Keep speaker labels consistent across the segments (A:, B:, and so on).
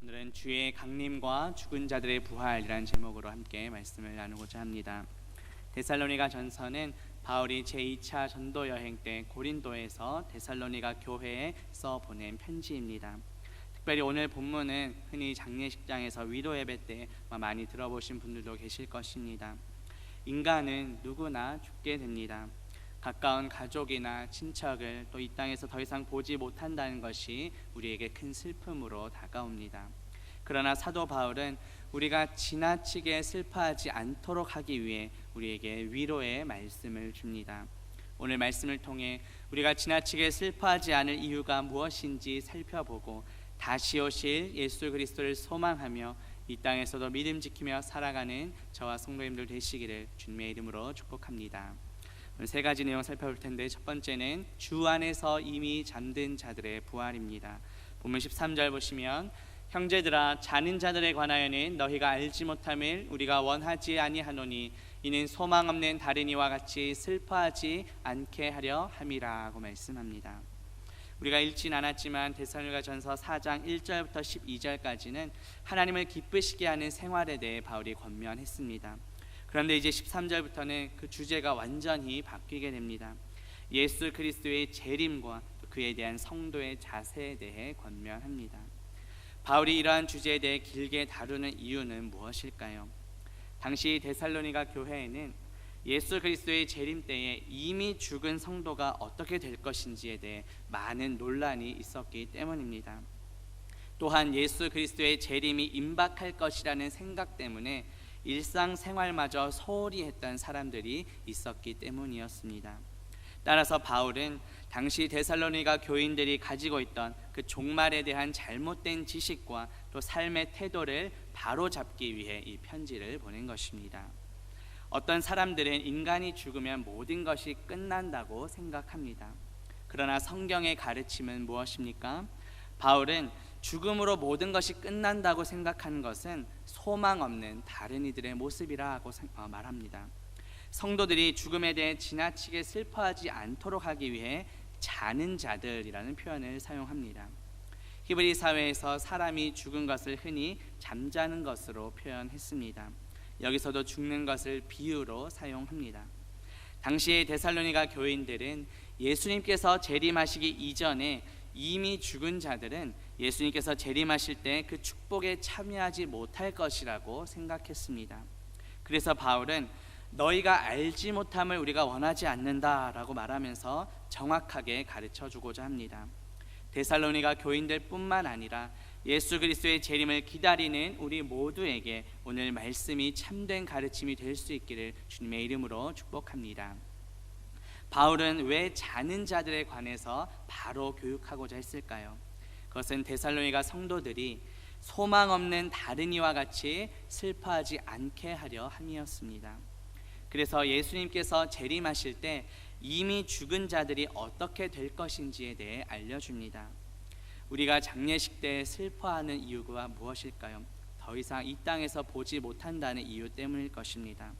A: 오늘은 주의 강림과 죽은 자들의 부활이라는 제목으로 함께 말씀을 나누고자 합니다. 데살로니가 전서는 바울이 제2차 전도 여행 때 고린도에서 데살로니가 교회에 써 보낸 편지입니다. 특별히 오늘 본문은 흔히 장례식장에서 위로 예배 때 많이 들어보신 분들도 계실 것입니다. 인간은 누구나 죽게 됩니다. 가까운 가족이나 친척을 또 이 땅에서 더 이상 보지 못한다는 것이 우리에게 큰 슬픔으로 다가옵니다. 그러나 사도 바울은 우리가 지나치게 슬퍼하지 않도록 하기 위해 우리에게 위로의 말씀을 줍니다. 오늘 말씀을 통해 우리가 지나치게 슬퍼하지 않을 이유가 무엇인지 살펴보고 다시 오실 예수 그리스도를 소망하며 이 땅에서도 믿음 지키며 살아가는 저와 성도님들 되시기를 주님의 이름으로 축복합니다. 오늘 세 가지 내용 살펴볼 텐데, 첫 번째는 주 안에서 이미 잠든 자들의 부활입니다. 본문 13절 보시면, 형제들아, 자는 자들에 관하여는 너희가 알지 못함을 우리가 원하지 아니하노니 이는 소망 없는 다른 이와 같이 슬퍼하지 않게 하려 함이라고 말씀합니다. 우리가 읽진 않았지만 데살로니가 전서 4장 1절부터 12절까지는 하나님을 기쁘시게 하는 생활에 대해 바울이 권면했습니다. 그런데 이제 13절부터는 그 주제가 완전히 바뀌게 됩니다. 예수 그리스도의 재림과 그에 대한 성도의 자세에 대해 권면합니다. 바울이 이러한 주제에 대해 길게 다루는 이유는 무엇일까요? 당시 데살로니가 교회에는 예수 그리스도의 재림 때에 이미 죽은 성도가 어떻게 될 것인지에 대해 많은 논란이 있었기 때문입니다. 또한 예수 그리스도의 재림이 임박할 것이라는 생각 때문에 일상생활마저 소홀히 했던 사람들이 있었기 때문이었습니다. 따라서 바울은 당시 데살로니가 교인들이 가지고 있던 그 종말에 대한 잘못된 지식과 또 삶의 태도를 바로잡기 위해 이 편지를 보낸 것입니다. 어떤 사람들은 인간이 죽으면 모든 것이 끝난다고 생각합니다. 그러나 성경의 가르침은 무엇입니까? 바울은 죽음으로 모든 것이 끝난다고 생각하는 것은 소망 없는 다른 이들의 모습이라고 말합니다. 성도들이 죽음에 대해 지나치게 슬퍼하지 않도록 하기 위해 자는 자들이라는 표현을 사용합니다. 히브리 사회에서 사람이 죽은 것을 흔히 잠자는 것으로 표현했습니다. 여기서도 죽는 것을 비유로 사용합니다. 당시의 데살로니가 교인들은 예수님께서 재림하시기 이전에 이미 죽은 자들은 예수님께서 재림하실 때 그 축복에 참여하지 못할 것이라고 생각했습니다. 그래서 바울은 너희가 알지 못함을 우리가 원하지 않는다라고 말하면서 정확하게 가르쳐주고자 합니다. 데살로니가 교인들 뿐만 아니라 예수 그리스도의 재림을 기다리는 우리 모두에게 오늘 말씀이 참된 가르침이 될 수 있기를 주님의 이름으로 축복합니다. 바울은 왜 자는 자들에 관해서 바로 교육하고자 했을까요? 그것은 데살로니가 성도들이 소망 없는 다른 이와 같이 슬퍼하지 않게 하려 함이었습니다. 그래서 예수님께서 재림하실 때 이미 죽은 자들이 어떻게 될 것인지에 대해 알려줍니다. 우리가 장례식 때 슬퍼하는 이유가 무엇일까요? 더 이상 이 땅에서 보지 못한다는 이유 때문일 것입니다.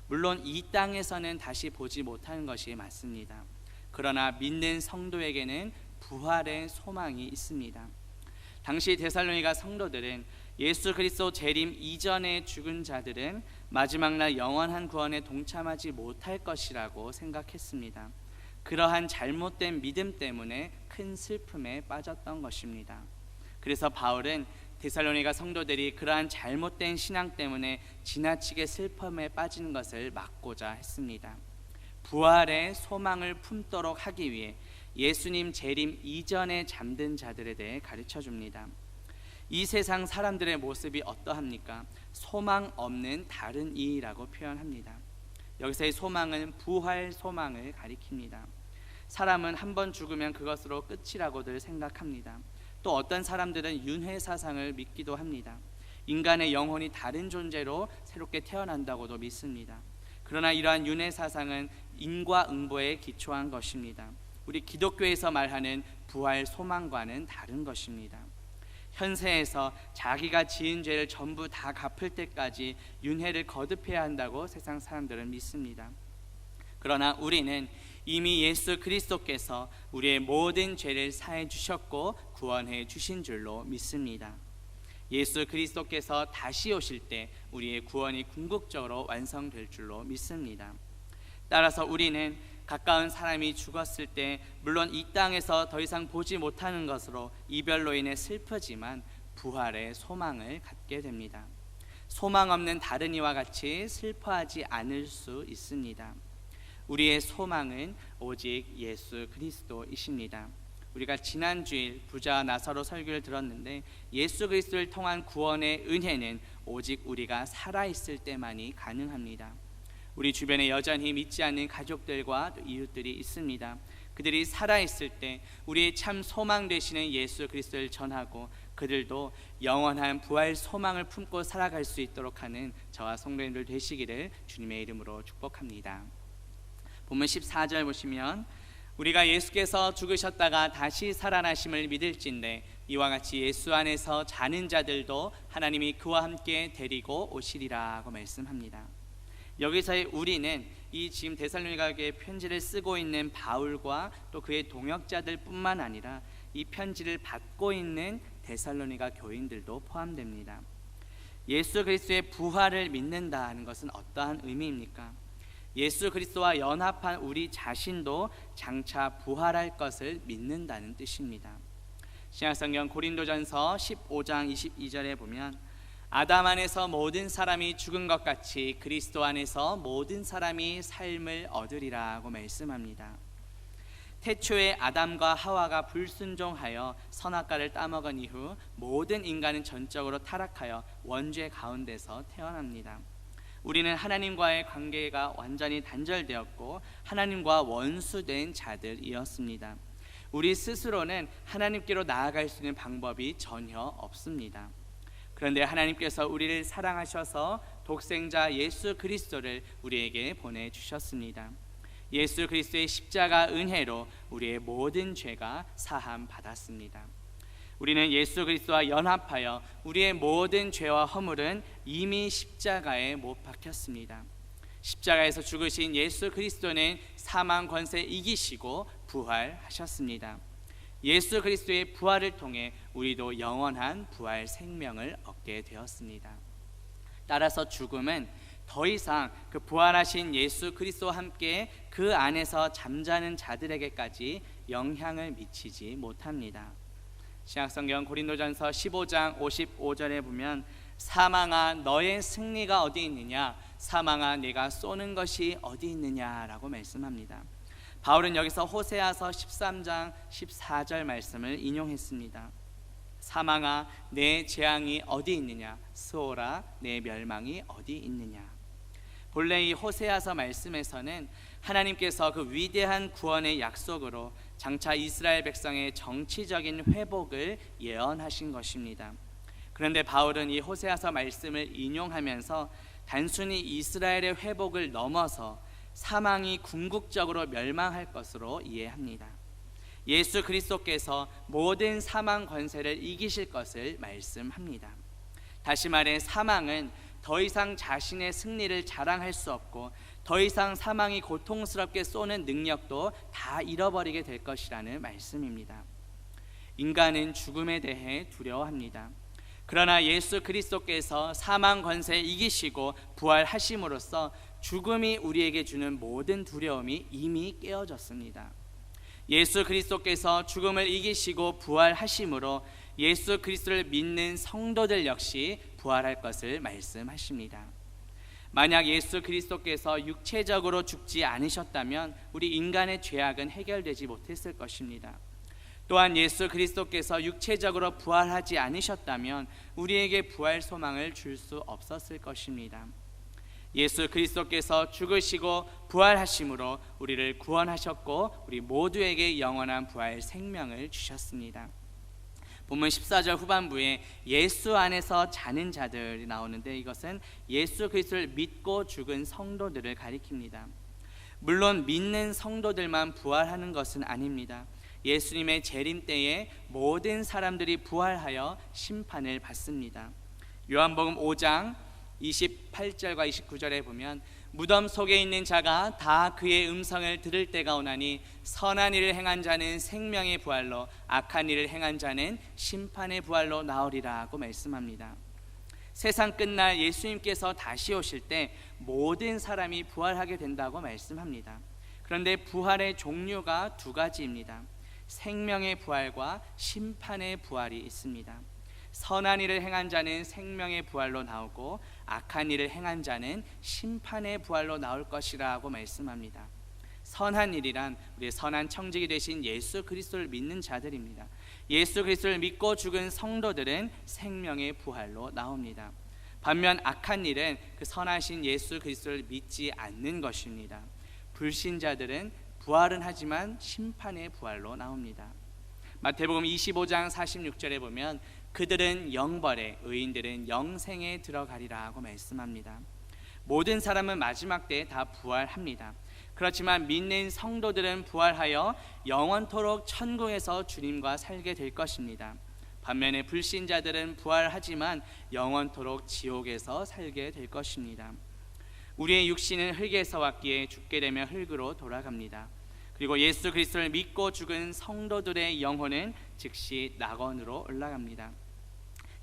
A: 물론 이 땅에서는 다시 보지 못하는 것이 맞습니다. 그러나 믿는 성도에게는 부활의 소망이 있습니다. 당시 데살로니가 성도들은 예수 그리스도 재림 이전에 죽은 자들은 마지막 날 영원한 구원에 동참하지 못할 것이라고 생각했습니다. 그러한 잘못된 믿음 때문에 큰 슬픔에 빠졌던 것입니다. 그래서 바울은 데살로니가 성도들이 그러한 잘못된 신앙 때문에 지나치게 슬픔에 빠지는 것을 막고자 했습니다. 부활의 소망을 품도록 하기 위해 예수님 재림 이전에 잠든 자들에 대해 가르쳐 줍니다. 이 세상 사람들의 모습이 어떠합니까? 소망 없는 다른 이라고 표현합니다. 여기서의 소망은 부활 소망을 가리킵니다. 사람은 한 번 죽으면 그것으로 끝이라고들 생각합니다. 또 어떤 사람들은 윤회 사상을 믿기도 합니다. 인간의 영혼이 다른 존재로 새롭게 태어난다고도 믿습니다. 그러나 이러한 윤회 사상은 인과응보에 기초한 것입니다. 우리 기독교에서 말하는 부활 소망과는 다른 것입니다. 현세에서 자기가 지은 죄를 전부 다 갚을 때까지 윤회를 거듭해야 한다고 세상 사람들은 믿습니다. 그러나 우리는 이미 예수 그리스도께서 우리의 모든 죄를 사해 주셨고 구원해 주신 줄로 믿습니다. 예수 그리스도께서 다시 오실 때 우리의 구원이 궁극적으로 완성될 줄로 믿습니다. 따라서 우리는 가까운 사람이 죽었을 때 물론 이 땅에서 더 이상 보지 못하는 것으로 이별로 인해 슬프지만 부활의 소망을 갖게 됩니다. 소망 없는 다른 이와 같이 슬퍼하지 않을 수 있습니다. 우리의 소망은 오직 예수 그리스도이십니다. 우리가 지난 주일 부자 나사로 설교를 들었는데 예수 그리스도를 통한 구원의 은혜는 오직 우리가 살아있을 때만이 가능합니다. 우리 주변에 여전히 믿지 않는 가족들과 또 이웃들이 있습니다. 그들이 살아있을 때 우리의 참 소망 되시는 예수 그리스도를 전하고 그들도 영원한 부활 소망을 품고 살아갈 수 있도록 하는 저와 성도님들 되시기를 주님의 이름으로 축복합니다. 본문 14절 보시면 우리가 예수께서 죽으셨다가 다시 살아나심을 믿을진데 이와 같이 예수 안에서 자는 자들도 하나님이 그와 함께 데리고 오시리라고 말씀합니다. 여기서의 우리는 이 지금 데살로니가 교회에 편지를 쓰고 있는 바울과 또 그의 동역자들 뿐만 아니라 이 편지를 받고 있는 데살로니가 교인들도 포함됩니다. 예수 그리스도의 부활을 믿는다는 것은 어떠한 의미입니까? 예수 그리스도와 연합한 우리 자신도 장차 부활할 것을 믿는다는 뜻입니다. 신약성경 고린도전서 15장 22절에 보면 아담 안에서 모든 사람이 죽은 것 같이 그리스도 안에서 모든 사람이 삶을 얻으리라고 말씀합니다. 태초에 아담과 하와가 불순종하여 선악과를 따먹은 이후 모든 인간은 전적으로 타락하여 원죄 가운데서 태어납니다. 우리는 하나님과의 관계가 완전히 단절되었고 하나님과 원수된 자들이었습니다. 우리 스스로는 하나님께로 나아갈 수 있는 방법이 전혀 없습니다. 그런데 하나님께서 우리를 사랑하셔서 독생자 예수 그리스도를 우리에게 보내주셨습니다. 예수 그리스도의 십자가 은혜로 우리의 모든 죄가 사함 받았습니다. 우리는 예수 그리스도와 연합하여 우리의 모든 죄와 허물은 이미 십자가에 못 박혔습니다. 십자가에서 죽으신 예수 그리스도는 사망 권세 이기시고 부활하셨습니다. 예수 그리스도의 부활을 통해 우리도 영원한 부활 생명을 얻게 되었습니다. 따라서 죽음은 더 이상 그 부활하신 예수 그리스도와 함께 그 안에서 잠자는 자들에게까지 영향을 미치지 못합니다. 신약성경 고린도전서 15장 55절에 보면 사망아 너의 승리가 어디 있느냐 사망아 네가 쏘는 것이 어디 있느냐라고 말씀합니다. 바울은 여기서 호세아서 13장 14절 말씀을 인용했습니다. 사망아 내 재앙이 어디 있느냐 스오라 내 멸망이 어디 있느냐. 본래 이 호세아서 말씀에서는 하나님께서 그 위대한 구원의 약속으로 장차 이스라엘 백성의 정치적인 회복을 예언하신 것입니다. 그런데 바울은 이 호세아서 말씀을 인용하면서 단순히 이스라엘의 회복을 넘어서 사망이 궁극적으로 멸망할 것으로 이해합니다. 예수 그리스도께서 모든 사망 권세를 이기실 것을 말씀합니다. 다시 말해 사망은 더 이상 자신의 승리를 자랑할 수 없고 더 이상 사망이 고통스럽게 쏘는 능력도 다 잃어버리게 될 것이라는 말씀입니다. 인간은 죽음에 대해 두려워합니다. 그러나 예수 그리스도께서 사망 권세 이기시고 부활하심으로써 죽음이 우리에게 주는 모든 두려움이 이미 깨어졌습니다. 예수 그리스도께서 죽음을 이기시고 부활하심으로 예수 그리스도를 믿는 성도들 역시 부활할 것을 말씀하십니다. 만약 예수 그리스도께서 육체적으로 죽지 않으셨다면 우리 인간의 죄악은 해결되지 못했을 것입니다. 또한 예수 그리스도께서 육체적으로 부활하지 않으셨다면 우리에게 부활 소망을 줄 수 없었을 것입니다. 예수 그리스도께서 죽으시고 부활하심으로 우리를 구원하셨고 우리 모두에게 영원한 부활 생명을 주셨습니다. 본문 14절 후반부에 예수 안에서 자는 자들이 나오는데 이것은 예수 그리스도를 믿고 죽은 성도들을 가리킵니다. 물론 믿는 성도들만 부활하는 것은 아닙니다. 예수님의 재림 때에 모든 사람들이 부활하여 심판을 받습니다. 요한복음 5장 28절과 29절에 보면 무덤 속에 있는 자가 다 그의 음성을 들을 때가 오나니 선한 일을 행한 자는 생명의 부활로 악한 일을 행한 자는 심판의 부활로 나오리라고 말씀합니다. 세상 끝날 예수님께서 다시 오실 때 모든 사람이 부활하게 된다고 말씀합니다. 그런데 부활의 종류가 두 가지입니다. 생명의 부활과 심판의 부활이 있습니다. 선한 일을 행한 자는 생명의 부활로 나오고 악한 일을 행한 자는 심판의 부활로 나올 것이라고 말씀합니다. 선한 일이란 우리의 선한 청지기 되신 예수 그리스도를 믿는 자들입니다. 예수 그리스도를 믿고 죽은 성도들은 생명의 부활로 나옵니다. 반면 악한 일은 그 선하신 예수 그리스도를 믿지 않는 것입니다. 불신자들은 부활은 하지만 심판의 부활로 나옵니다. 마태복음 25장 46절에 보면 그들은 영벌에 의인들은 영생에 들어가리라고 말씀합니다. 모든 사람은 마지막 때에 다 부활합니다. 그렇지만 믿는 성도들은 부활하여 영원토록 천국에서 주님과 살게 될 것입니다. 반면에 불신자들은 부활하지만 영원토록 지옥에서 살게 될 것입니다. 우리의 육신은 흙에서 왔기에 죽게 되면 흙으로 돌아갑니다. 그리고 예수 그리스도를 믿고 죽은 성도들의 영혼은 즉시 낙원으로 올라갑니다.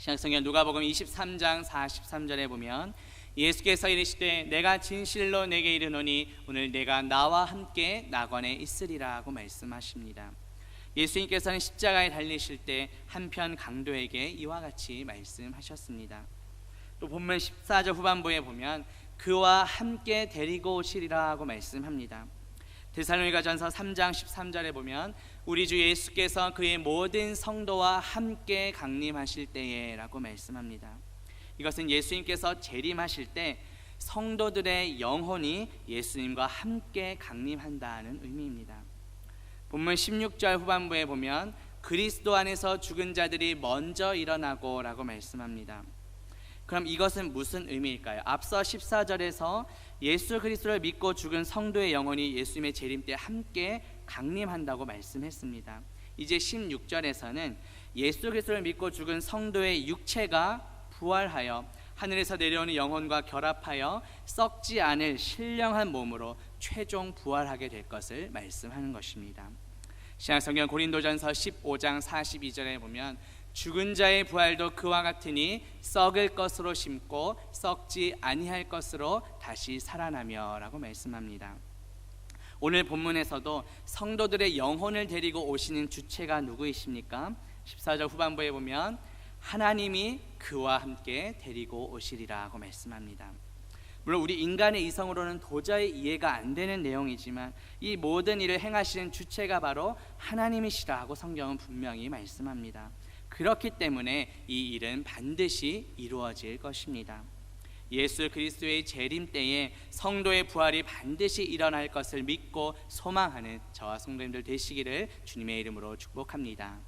A: 신약성경 누가복음 23장 43절에 보면 예수께서 이르시되 내가 진실로 내게 이르노니 오늘 내가 나와 함께 낙원에 있으리라고 말씀하십니다. 예수님께서는 십자가에 달리실 때 한편 강도에게 이와 같이 말씀하셨습니다. 또 본문 14절 후반부에 보면 그와 함께 데리고 오시리라고 말씀합니다. 데살로니가전서 3장 13절에 보면 우리 주 예수께서 그의 모든 성도와 함께 강림하실 때에 라고 말씀합니다. 이것은 예수님께서 재림하실 때 성도들의 영혼이 예수님과 함께 강림한다는 의미입니다. 본문 16절 후반부에 보면 그리스도 안에서 죽은 자들이 먼저 일어나고 라고 말씀합니다. 그럼 이것은 무슨 의미일까요? 앞서 14절에서 예수 그리스도를 믿고 죽은 성도의 영혼이 예수님의 재림 때 함께 강림한다고 말씀했습니다. 이제 16절에서는 예수 그리스도를 믿고 죽은 성도의 육체가 부활하여 하늘에서 내려오는 영혼과 결합하여 썩지 않을 신령한 몸으로 최종 부활하게 될 것을 말씀하는 것입니다. 신약성경 고린도전서 15장 42절에 보면 죽은 자의 부활도 그와 같으니 썩을 것으로 심고 썩지 아니할 것으로 다시 살아나며 라고 말씀합니다. 오늘 본문에서도 성도들의 영혼을 데리고 오시는 주체가 누구이십니까? 14절 후반부에 보면 하나님이 그와 함께 데리고 오시리라고 말씀합니다. 물론 우리 인간의 이성으로는 도저히 이해가 안 되는 내용이지만 이 모든 일을 행하시는 주체가 바로 하나님이시라고 성경은 분명히 말씀합니다. 그렇기 때문에 이 일은 반드시 이루어질 것입니다. 예수 그리스도의 재림 때에 성도의 부활이 반드시 일어날 것을 믿고 소망하는 저와 성도님들 되시기를 주님의 이름으로 축복합니다.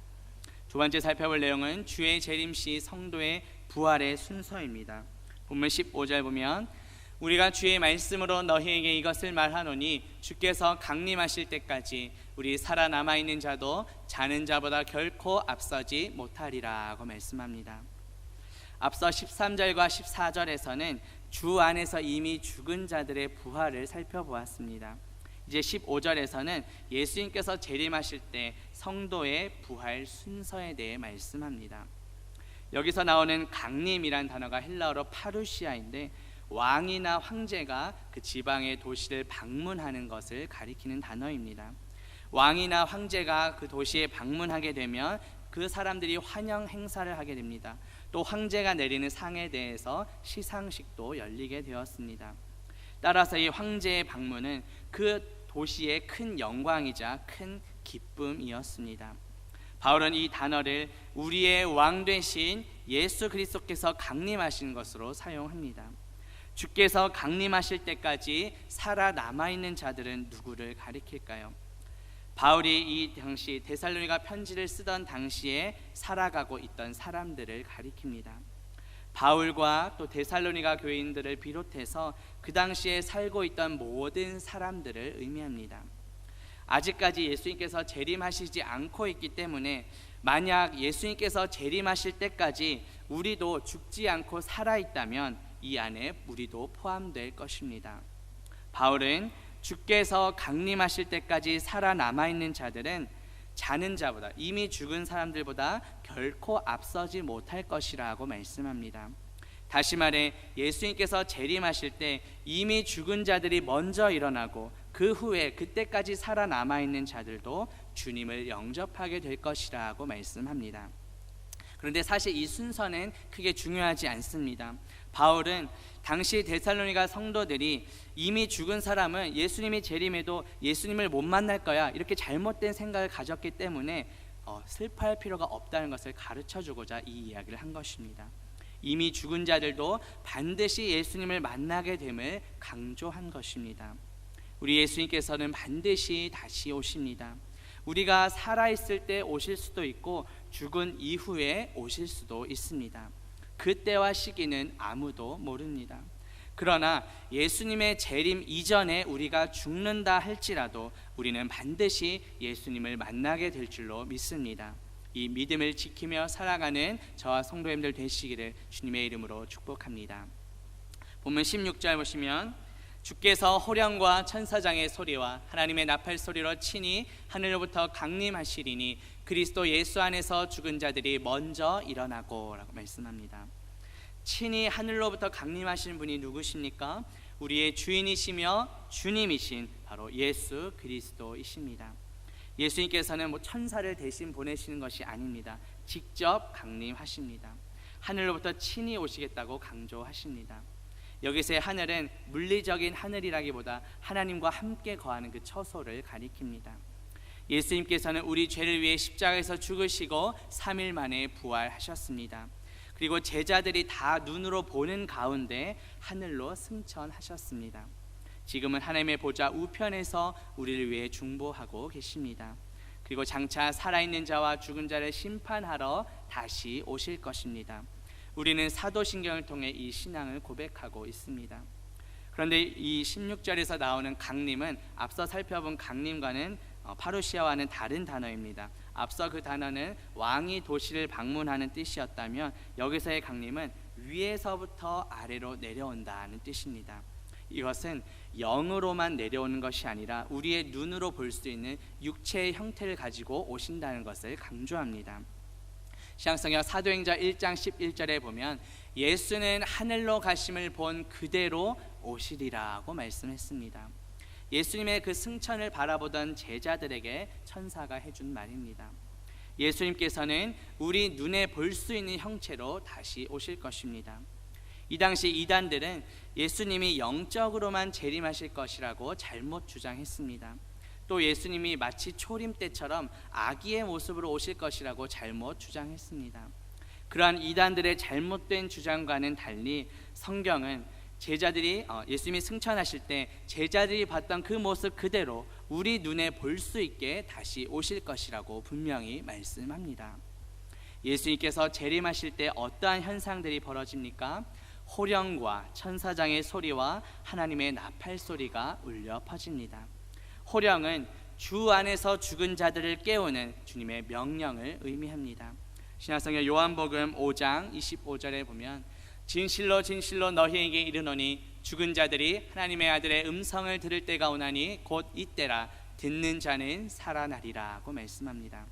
A: 두 번째 살펴볼 내용은 주의 재림 시 성도의 부활의 순서입니다. 본문 15절 보면 우리가 주의 말씀으로 너희에게 이것을 말하노니 주께서 강림하실 때까지 우리 살아남아 있는 자도 자는 자보다 결코 앞서지 못하리라고 말씀합니다. 앞서 13절과 14절에서는 주 안에서 이미 죽은 자들의 부활을 살펴보았습니다. 이제 15절에서는 예수님께서 재림하실 때 성도의 부활 순서에 대해 말씀합니다. 여기서 나오는 강림이란 단어가 헬라어로 파루시아인데 왕이나 황제가 그 지방의 도시를 방문하는 것을 가리키는 단어입니다. 왕이나 황제가 그 도시에 방문하게 되면 그 사람들이 환영 행사를 하게 됩니다. 또 황제가 내리는 상에 대해서 시상식도 열리게 되었습니다. 따라서 이 황제의 방문은 그 도시의 큰 영광이자 큰 기쁨이었습니다. 바울은 이 단어를 우리의 왕 되신 예수 그리스도께서 강림하신 것으로 사용합니다. 주께서 강림하실 때까지 살아남아 있는 자들은 누구를 가리킬까요? 바울이 이 당시 데살로니가 편지를 쓰던 당시에 살아가고 있던 사람들을 가리킵니다. 바울과 또 데살로니가 교인들을 비롯해서 그 당시에 살고 있던 모든 사람들을 의미합니다. 아직까지 예수님께서 재림하시지 않고 있기 때문에 만약 예수님께서 재림하실 때까지 우리도 죽지 않고 살아있다면 이 안에 우리도 포함될 것입니다. 바울은 주께서 강림하실 때까지 살아남아 있는 자들은 자는 자보다, 이미 죽은 사람들보다 결코 앞서지 못할 것이라고 말씀합니다. 다시 말해 예수님께서 재림하실 때 이미 죽은 자들이 먼저 일어나고 그 후에 그때까지 살아남아 있는 자들도 주님을 영접하게 될 것이라고 말씀합니다. 그런데 사실 이 순서는 크게 중요하지 않습니다. 바울은 당시 데살로니가 성도들이 이미 죽은 사람은 예수님이 재림해도 예수님을 못 만날 거야, 이렇게 잘못된 생각을 가졌기 때문에 슬퍼할 필요가 없다는 것을 가르쳐주고자 이 이야기를 한 것입니다. 이미 죽은 자들도 반드시 예수님을 만나게 됨을 강조한 것입니다. 우리 예수님께서는 반드시 다시 오십니다. 우리가 살아있을 때 오실 수도 있고 죽은 이후에 오실 수도 있습니다. 그때와 시기는 아무도 모릅니다. 그러나 예수님의 재림 이전에 우리가 죽는다 할지라도 우리는 반드시 예수님을 만나게 될 줄로 믿습니다. 이 믿음을 지키며 살아가는 저와 성도님들 되시기를 주님의 이름으로 축복합니다. 본문 16절 보시면 주께서 호령과 천사장의 소리와 하나님의 나팔 소리로 친히 하늘로부터 강림하시리니 그리스도 예수 안에서 죽은 자들이 먼저 일어나고 라고 말씀합니다. 친히 하늘로부터 강림하신 분이 누구십니까? 우리의 주인이시며 주님이신 바로 예수 그리스도이십니다. 예수님께서는 천사를 대신 보내시는 것이 아닙니다. 직접 강림하십니다. 하늘로부터 친히 오시겠다고 강조하십니다. 여기서의 하늘은 물리적인 하늘이라기보다 하나님과 함께 거하는 그 처소를 가리킵니다. 예수님께서는 우리 죄를 위해 십자가에서 죽으시고 3일 만에 부활하셨습니다. 그리고 제자들이 다 눈으로 보는 가운데 하늘로 승천하셨습니다. 지금은 하나님의 보좌 우편에서 우리를 위해 중보하고 계십니다. 그리고 장차 살아있는 자와 죽은 자를 심판하러 다시 오실 것입니다. 우리는 사도신경을 통해 이 신앙을 고백하고 있습니다. 그런데 이 16절에서 나오는 강림은 앞서 살펴본 강림과는 파루시아와는 다른 단어입니다. 앞서 그 단어는 왕이 도시를 방문하는 뜻이었다면 여기서의 강림은 위에서부터 아래로 내려온다는 뜻입니다. 이것은 영으로만 내려오는 것이 아니라 우리의 눈으로 볼 수 있는 육체의 형태를 가지고 오신다는 것을 강조합니다. 신약성경 사도행전 1장 11절에 보면 예수는 하늘로 가심을 본 그대로 오시리라고 말씀했습니다. 예수님의 그 승천을 바라보던 제자들에게 천사가 해준 말입니다. 예수님께서는 우리 눈에 볼 수 있는 형체로 다시 오실 것입니다. 이 당시 이단들은 예수님이 영적으로만 재림하실 것이라고 잘못 주장했습니다. 또 예수님이 마치 초림 때처럼 아기의 모습으로 오실 것이라고 잘못 주장했습니다. 그러한 이단들의 잘못된 주장과는 달리 성경은 제자들이 예수님이 승천하실 때 제자들이 봤던 그 모습 그대로 우리 눈에 볼 수 있게 다시 오실 것이라고 분명히 말씀합니다. 예수님께서 재림하실 때 어떠한 현상들이 벌어집니까? 호령과 천사장의 소리와 하나님의 나팔 소리가 울려 퍼집니다. 호령은 주 안에서 죽은 자들을 깨우는 주님의 명령을 의미합니다. 신약성경 요한복음 5장 25절에 보면 진실로 진실로 너희에게 이르노니 죽은 자들이 하나님의 아들의 음성을 들을 때가 오나니 곧 이때라 듣는 자는 살아나리라고 말씀합니다.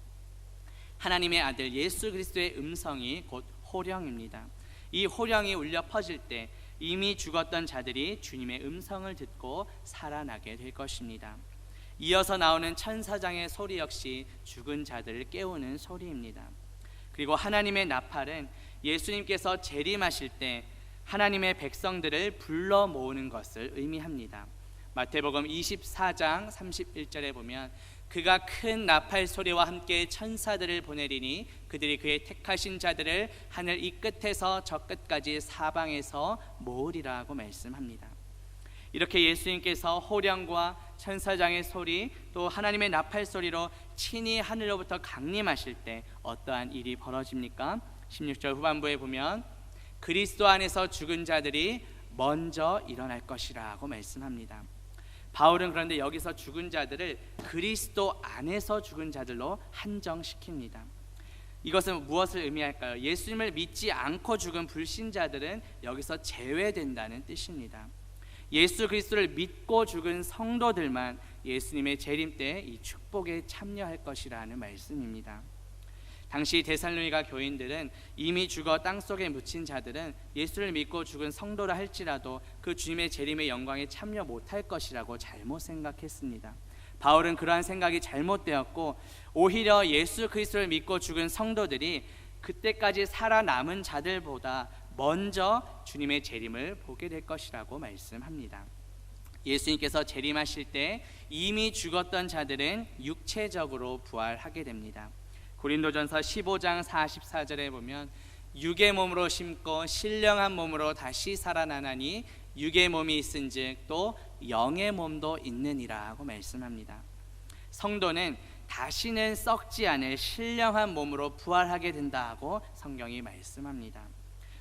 A: 하나님의 아들 예수 그리스도의 음성이 곧 호령입니다. 이 호령이 울려 퍼질 때 이미 죽었던 자들이 주님의 음성을 듣고 살아나게 될 것입니다. 이어서 나오는 천사장의 소리 역시 죽은 자들을 깨우는 소리입니다. 그리고 하나님의 나팔은 예수님께서 재림하실 때 하나님의 백성들을 불러 모으는 것을 의미합니다. 마태복음 24장 31절에 보면 그가 큰 나팔 소리와 함께 천사들을 보내리니 그들이 그의 택하신 자들을 하늘 이 끝에서 저 끝까지 사방에서 모으리라고 말씀합니다. 이렇게 예수님께서 호령과 천사장의 소리 또 하나님의 나팔 소리로 친히 하늘로부터 강림하실 때 어떠한 일이 벌어집니까? 16절 후반부에 보면 그리스도 안에서 죽은 자들이 먼저 일어날 것이라고 말씀합니다. 바울은 그런데 여기서 죽은 자들을 그리스도 안에서 죽은 자들로 한정시킵니다. 이것은 무엇을 의미할까요? 예수님을 믿지 않고 죽은 불신자들은 여기서 제외된다는 뜻입니다. 예수 그리스도를 믿고 죽은 성도들만 예수님의 재림 때 이 축복에 참여할 것이라는 말씀입니다. 당시 데살로니가 교인들은 이미 죽어 땅속에 묻힌 자들은 예수를 믿고 죽은 성도라 할지라도 그 주님의 재림의 영광에 참여 못할 것이라고 잘못 생각했습니다. 바울은 그러한 생각이 잘못되었고 오히려 예수 그리스도를 믿고 죽은 성도들이 그때까지 살아남은 자들보다 먼저 주님의 재림을 보게 될 것이라고 말씀합니다. 예수님께서 재림하실 때 이미 죽었던 자들은 육체적으로 부활하게 됩니다. 고린도전서 15장 44절에 보면 육의 몸으로 심고 신령한 몸으로 다시 살아나나니 육의 몸이 있은즉 또 영의 몸도 있느니라 하고 말씀합니다. 성도는 다시는 썩지 않을 신령한 몸으로 부활하게 된다고 성경이 말씀합니다.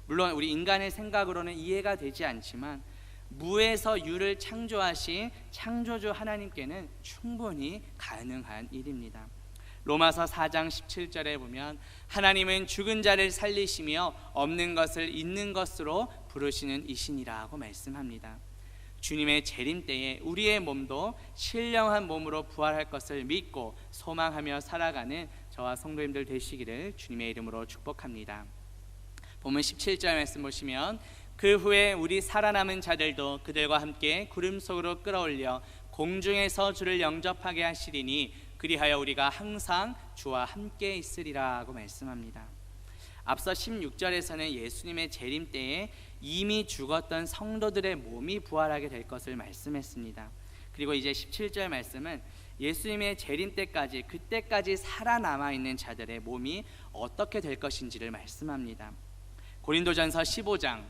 A: 물론 우리 인간의 생각으로는 이해가 되지 않지만 무에서 유를 창조하신 창조주 하나님께는 충분히 가능한 일입니다. 로마서 4장 17절에 보면 하나님은 죽은 자를 살리시며 없는 것을 있는 것으로 부르시는 이신이라고 말씀합니다. 주님의 재림 때에 우리의 몸도 신령한 몸으로 부활할 것을 믿고 소망하며 살아가는 저와 성도님들 되시기를 주님의 이름으로 축복합니다. 본문 17절 말씀 보시면 그 후에 우리 살아남은 자들도 그들과 함께 구름 속으로 끌어올려 공중에서 주를 영접하게 하시리니 그리하여 우리가 항상 주와 함께 있으리라 하고 말씀합니다. 앞서 16절에서는 예수님의 재림 때에 이미 죽었던 성도들의 몸이 부활하게 될 것을 말씀했습니다. 그리고 이제 17절 말씀은 예수님의 재림 때까지 그때까지 살아남아 있는 자들의 몸이 어떻게 될 것인지를 말씀합니다. 고린도전서 15장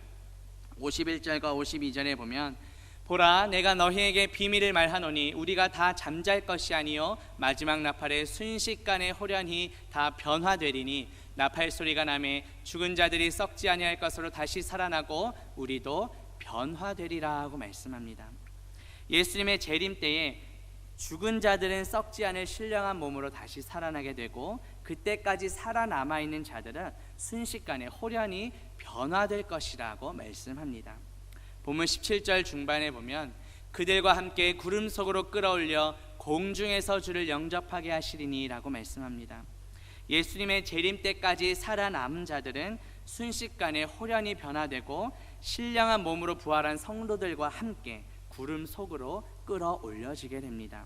A: 51절과 52절에 보면 보라 내가 너희에게 비밀을 말하노니 우리가 다 잠잘 것이 아니요 마지막 나팔에 순식간에 호련히 다 변화되리니 나팔 소리가 나매 죽은 자들이 썩지 아니할 것으로 다시 살아나고 우리도 변화되리라 하고 말씀합니다. 예수님의 재림 때에 죽은 자들은 썩지 않을 신령한 몸으로 다시 살아나게 되고 그때까지 살아남아 있는 자들은 순식간에 호련히 변화될 것이라고 말씀합니다. 본문 17절 중반에 보면 그들과 함께 구름 속으로 끌어올려 공중에서 주를 영접하게 하시리니 라고 말씀합니다. 예수님의 재림 때까지 살아남은 자들은 순식간에 호련히 변화되고 신령한 몸으로 부활한 성도들과 함께 구름 속으로 끌어올려지게 됩니다.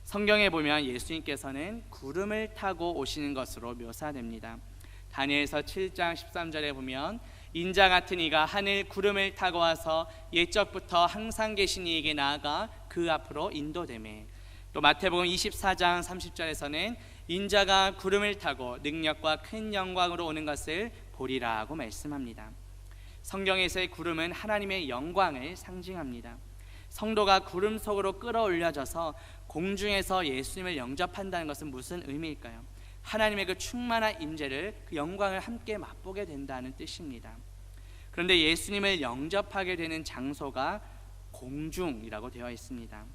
A: 성경에 보면 예수님께서는 구름을 타고 오시는 것으로 묘사됩니다. 다니엘서 7장 13절에 보면 인자 같은 이가 하늘 구름을 타고 와서 옛적부터 항상 계신 이에게 나아가 그 앞으로 인도되매, 또 마태복음 24장 30절에서는 인자가 구름을 타고 능력과 큰 영광으로 오는 것을 보리라고 말씀합니다. 성경에서의 구름은 하나님의 영광을 상징합니다. 성도가 구름 속으로 끌어올려져서 공중에서 예수님을 영접한다는 것은 무슨 의미일까요? 하나님의 그 충만한 임재를, 그 영광을 함께 맛보게 된다는 뜻입니다. 그런데 예수님을 영접하게 되는 장소가 공중이라고 되어 있습니다.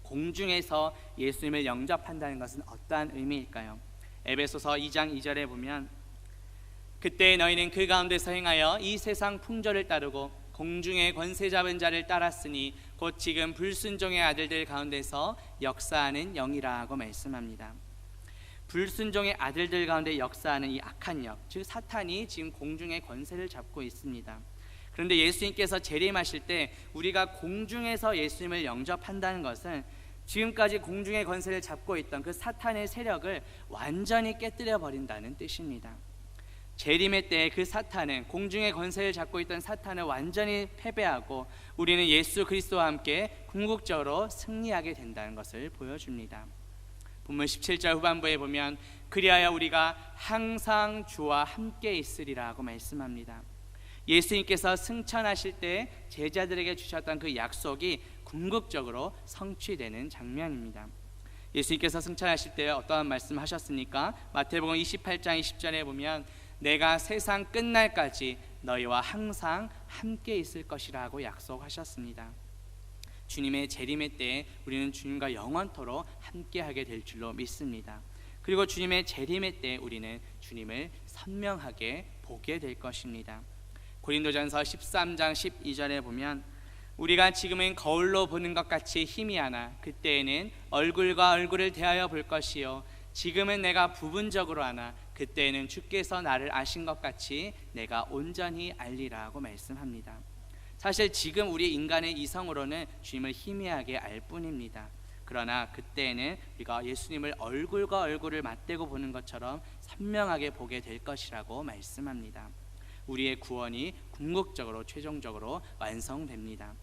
A: 공중에서 예수님을 영접한다는 것은 어떠한 의미일까요? 에베소서 2장 2절에 보면 그때 너희는 그 가운데서 행하여 이 세상 풍조를 따르고 공중의 권세 잡은 자를 따랐으니 곧 지금 불순종의 아들들 가운데서 역사하는 영이라 하고 말씀합니다. 불순종의 아들들 가운데 역사하는 이 악한 영, 즉 사탄이 지금 공중의 권세를 잡고 있습니다. 그런데 예수님께서 재림하실 때 우리가 공중에서 예수님을 영접한다는 것은 지금까지 공중의 권세를 잡고 있던 그 사탄의 세력을 완전히 깨뜨려 버린다는 뜻입니다. 재림의 때에 그 사탄은, 공중의 권세를 잡고 있던 사탄을 완전히 패배하고 우리는 예수 그리스도와 함께 궁극적으로 승리하게 된다는 것을 보여줍니다. 본문 17절 후반부에 보면 그리하여 우리가 항상 주와 함께 있으리라고 말씀합니다. 예수님께서 승천하실 때 제자들에게 주셨던 그 약속이 궁극적으로 성취되는 장면입니다. 예수님께서 승천하실 때 어떠한 말씀하셨습니까? 마태복음 28장 20절에 보면 내가 세상 끝날까지 너희와 항상 함께 있을 것이라고 약속하셨습니다. 주님의 재림의 때에 우리는 주님과 영원토록 함께하게 될 줄로 믿습니다. 그리고 주님의 재림의 때에 우리는 주님을 선명하게 보게 될 것입니다. 고린도전서 13장 12절에 보면 우리가 지금은 거울로 보는 것 같이 희미하나 그때에는 얼굴과 얼굴을 대하여 볼 것이요 지금은 내가 부분적으로 아나 그때에는 주께서 나를 아신 것 같이 내가 온전히 알리라고 말씀합니다. 사실 지금 우리 인간의 이성으로는 주님을 희미하게 알 뿐입니다. 그러나 그때에는 우리가 예수님을 얼굴과 얼굴을 맞대고 보는 것처럼 선명하게 보게 될 것이라고 말씀합니다. 우리의 구원이 궁극적으로 최종적으로 완성됩니다.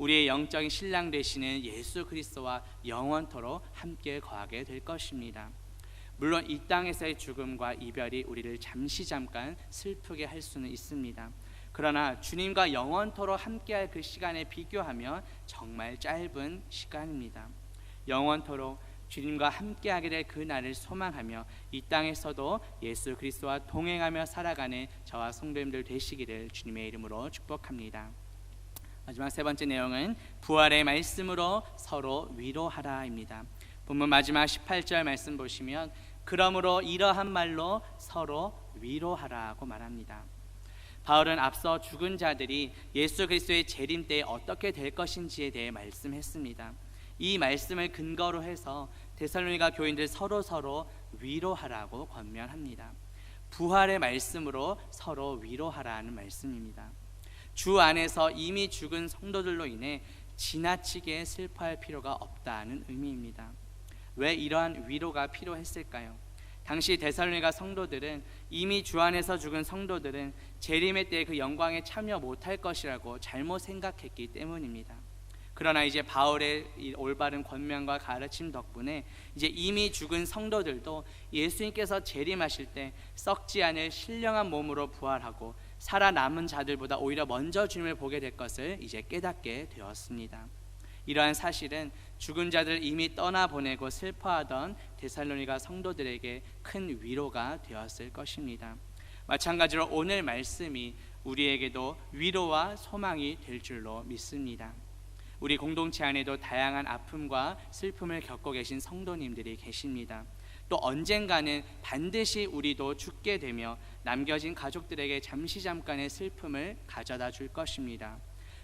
A: 우리의 영적인 신랑 되시는 예수 그리스도와 영원토록 함께 거하게 될 것입니다. 물론 이 땅에서의 죽음과 이별이 우리를 잠깐 슬프게 할 수는 있습니다. 그러나 주님과 영원토록 함께할 그 시간에 비교하면 정말 짧은 시간입니다. 영원토록 주님과 함께하게 될 그 날을 소망하며 이 땅에서도 예수 그리스도와 동행하며 살아가는 저와 성도님들 되시기를 주님의 이름으로 축복합니다. 마지막 세 번째 내용은 부활의 말씀으로 서로 위로하라입니다. 본문 마지막 18절 말씀 보시면 그러므로 이러한 말로 서로 위로하라고 말합니다. 바울은 앞서 죽은 자들이 예수 그리스도의 재림 때에 어떻게 될 것인지에 대해 말씀했습니다. 이 말씀을 근거로 해서 데살로니가 교인들 서로 위로하라고 권면합니다. 부활의 말씀으로 서로 위로하라는 말씀입니다. 주 안에서 이미 죽은 성도들로 인해 지나치게 슬퍼할 필요가 없다는 의미입니다. 왜 이러한 위로가 필요했을까요? 당시 데살로니가 성도들은 이미 주 안에서 죽은 성도들은 재림의 때 그 영광에 참여 못할 것이라고 잘못 생각했기 때문입니다. 그러나 이제 바울의 이 올바른 권면과 가르침 덕분에 이제 이미 죽은 성도들도 예수님께서 재림하실 때 썩지 않을 신령한 몸으로 부활하고 살아남은 자들보다 오히려 먼저 주님을 보게 될 것을 이제 깨닫게 되었습니다. 이러한 사실은 죽은 자들 이미 떠나보내고 슬퍼하던 데살로니가 성도들에게 큰 위로가 되었을 것입니다. 마찬가지로 오늘 말씀이 우리에게도 위로와 소망이 될 줄로 믿습니다. 우리 공동체 안에도 다양한 아픔과 슬픔을 겪고 계신 성도님들이 계십니다. 또 언젠가는 반드시 우리도 죽게 되며 남겨진 가족들에게 잠깐의 슬픔을 가져다 줄 것입니다.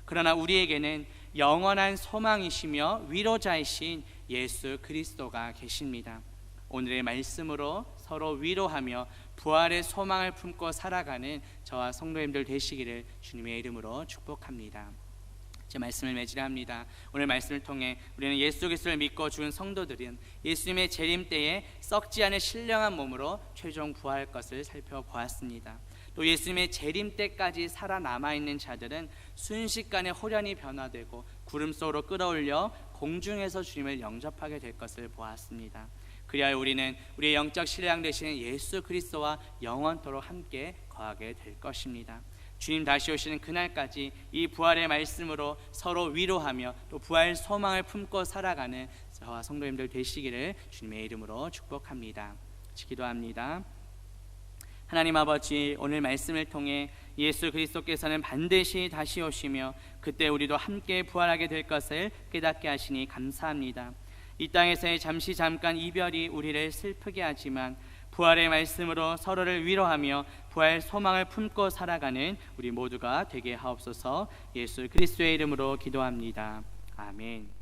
A: 그러나 우리에게는 영원한 소망이시며 위로자이신 예수 그리스도가 계십니다. 오늘의 말씀으로 서로 위로하며 부활의 소망을 품고 살아가는 저와 성도님들 되시기를 주님의 이름으로 축복합니다. 제 말씀을 맺으려합니다. 오늘 말씀을 통해 우리는 예수 그리스도를 믿고 죽은 성도들은 예수님의 재림 때에 썩지 않은 신령한 몸으로 최종 부활할 것을 살펴보았습니다. 또 예수님의 재림 때까지 살아남아 있는 자들은 순식간에 호련히 변화되고 구름 속으로 끌어올려 공중에서 주님을 영접하게 될 것을 보았습니다. 그리하여 우리는 우리의 영적 신랑 되시는 예수 그리스도와 영원토록 함께 거하게 될 것입니다. 주님 다시 오시는 그날까지 이 부활의 말씀으로 서로 위로하며 또 부활 소망을 품고 살아가는 저와 성도님들 되시기를 주님의 이름으로 축복합니다. 기도합니다. 하나님 아버지, 오늘 말씀을 통해 예수 그리스도께서는 반드시 다시 오시며 그때 우리도 함께 부활하게 될 것을 깨닫게 하시니 감사합니다. 이 땅에서의 잠깐 이별이 우리를 슬프게 하지만 부활의 말씀으로 서로를 위로하며 부활 소망을 품고 살아가는 우리 모두가 되게 하옵소서. 예수 그리스도의 이름으로 기도합니다. 아멘.